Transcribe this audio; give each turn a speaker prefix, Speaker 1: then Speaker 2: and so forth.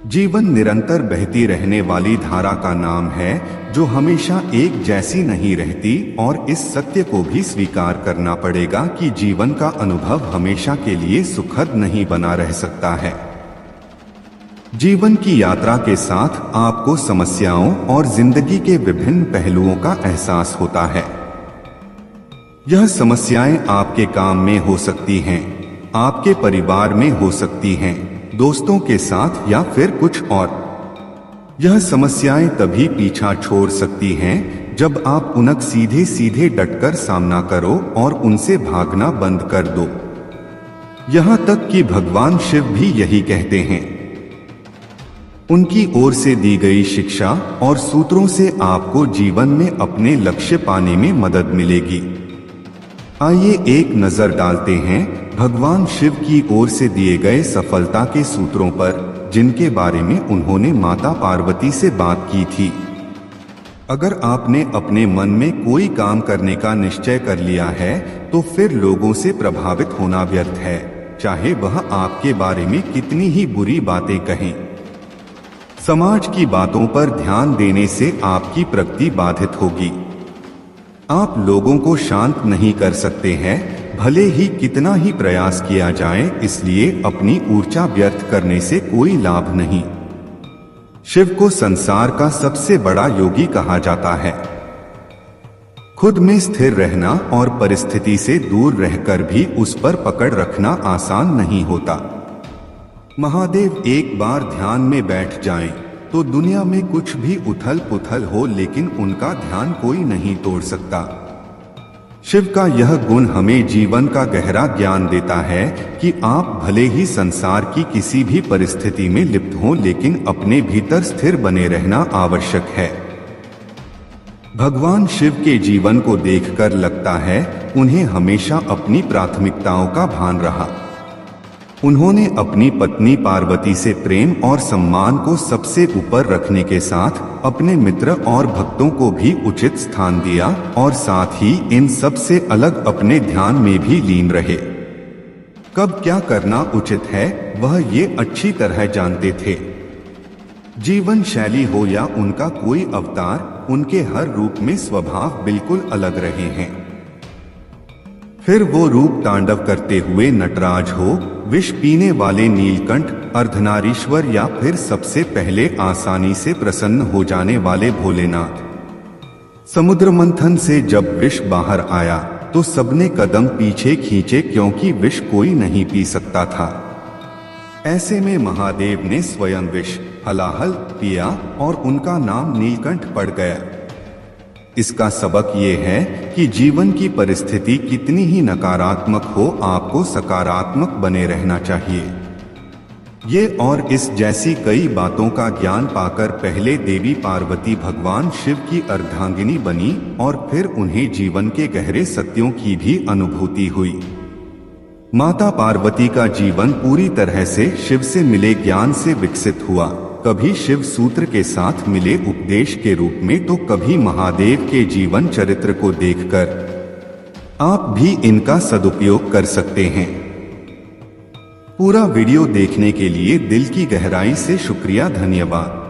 Speaker 1: जीवन निरंतर बहती रहने वाली धारा का नाम है, जो हमेशा एक जैसी नहीं रहती, और इस सत्य को भी स्वीकार करना पड़ेगा कि जीवन का अनुभव हमेशा के लिए सुखद नहीं बना रह सकता है। जीवन की यात्रा के साथ आपको समस्याओं और जिंदगी के विभिन्न पहलुओं का एहसास होता है। यह समस्याएं आपके काम में हो सकती हैं, आपके परिवार में हो सकती हैं, दोस्तों के साथ या फिर कुछ और। यह समस्याएं तभी पीछा छोड़ सकती हैं जब आप उनका सीधे सीधे डटकर सामना करो और उनसे भागना बंद कर दो। यहाँ तक कि भगवान शिव भी यही कहते हैं। उनकी ओर से दी गई शिक्षा और सूत्रों से आपको जीवन में अपने लक्ष्य पाने में मदद मिलेगी। आइए एक नजर डालते हैं भगवान शिव की ओर से दिए गए सफलता के सूत्रों पर, जिनके बारे में उन्होंने माता पार्वती से बात की थी। अगर आपने अपने मन में कोई काम करने का निश्चय कर लिया है, तो फिर लोगों से प्रभावित होना व्यर्थ है, चाहे वह आपके बारे में कितनी ही बुरी बातें कहें। समाज की बातों पर ध्यान देने से आपकी प्रगति बाधित होगी। आप लोगों को शांत नहीं कर सकते हैं, भले ही कितना ही प्रयास किया जाए, इसलिए अपनी ऊर्जा व्यर्थ करने से कोई लाभ नहीं। शिव को संसार का सबसे बड़ा योगी कहा जाता है। खुद में स्थिर रहना और परिस्थिति से दूर रहकर भी उस पर पकड़ रखना आसान नहीं होता। महादेव एक बार ध्यान में बैठ जाएं, तो दुनिया में कुछ भी उथल पुथल हो, लेकिन उनका ध्यान कोई नहीं तोड़ सकता। शिव का यह गुण हमें जीवन का गहरा ज्ञान देता है कि आप भले ही संसार की किसी भी परिस्थिति में लिप्त हों, लेकिन अपने भीतर स्थिर बने रहना आवश्यक है। भगवान शिव के जीवन को देखकर लगता है उन्हें हमेशा अपनी प्राथमिकताओं का भान रहा। उन्होंने अपनी पत्नी पार्वती से प्रेम और सम्मान को सबसे ऊपर रखने के साथ अपने मित्र और भक्तों को भी उचित स्थान दिया, और साथ ही इन सब से अलग अपने ध्यान में भी लीन रहे। कब क्या करना उचित है वह ये अच्छी तरह जानते थे। जीवन शैली हो या उनका कोई अवतार, उनके हर रूप में स्वभाव बिल्कुल अलग रहे हैं। फिर वो रूप तांडव करते हुए नटराज हो, विष पीने वाले नीलकंठ, अर्धनारीश्वर, या फिर सबसे पहले आसानी से प्रसन्न हो जाने वाले भोलेनाथ। समुद्र मंथन से जब विष बाहर आया तो सबने कदम पीछे खींचे, क्योंकि विष कोई नहीं पी सकता था। ऐसे में महादेव ने स्वयं विष हलाहल पिया और उनका नाम नीलकंठ पड़ गया। इसका सबक ये है कि जीवन की परिस्थिति कितनी ही नकारात्मक हो, आपको सकारात्मक बने रहना चाहिए। ये और इस जैसी कई बातों का ज्ञान पाकर पहले देवी पार्वती भगवान शिव की अर्धांगिनी बनी, और फिर उन्हें जीवन के गहरे सत्यों की भी अनुभूति हुई। माता पार्वती का जीवन पूरी तरह से शिव से मिले ज्ञान से विकसित हुआ, कभी शिव सूत्र के साथ मिले उपदेश के रूप में, तो कभी महादेव के जीवन चरित्र को देखकर। आप भी इनका सदुपयोग कर सकते हैं। पूरा वीडियो देखने के लिए दिल की गहराई से शुक्रिया, धन्यवाद।